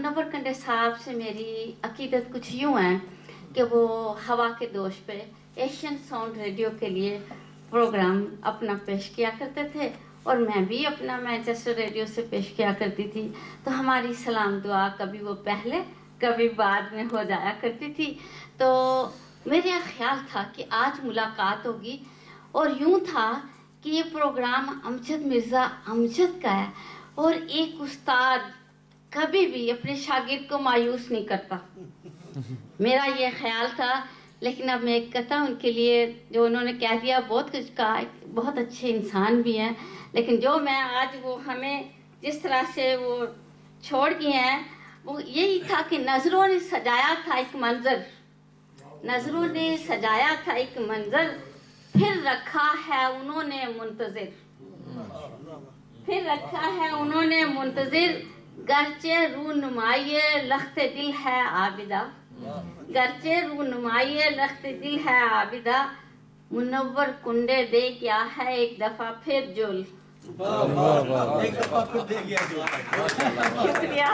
मुनव्वर कंडे साहब से मेरी अकीदत कुछ यूँ है कि वो हवा के दोष पे एशियन साउंड रेडियो के लिए प्रोग्राम अपना पेश किया करते थे और मैं भी अपना मैनचेस्टर रेडियो से पेश किया करती थी। तो हमारी सलाम दुआ कभी वो पहले कभी बाद में हो जाया करती थी। तो मेरा ख्याल था कि आज मुलाकात होगी और यूँ था कि ये प्रोग्राम अमजद मिर्ज़ा अमजद का है और एक उस्ताद कभी भी अपने शागिर्द को मायूस नहीं करता। मेरा ये ख्याल था, लेकिन अब मैं एक कहता उनके लिए जो उन्होंने कह दिया, बहुत कुछ कहा, बहुत अच्छे इंसान भी हैं, लेकिन जो मैं आज वो हमें जिस तरह से वो छोड़ गए हैं वो यही था कि नज़रों ने सजाया था एक मंजर, नज़रों ने सजाया था एक मंजर, फिर रखा है उन्होंने मुंतज़िर, फिर रखा है उन्होंने मुंतज़िर, गरचे रूनुमाए लख्ते दिल है आबिदा, गरचे रूनुमाए लख्ते दिल है आबिदा, मुनव्वर कुंडे दे गया है एक दफा फिर जोल। एक दफा फिर दे गया जोल। शुक्रिया।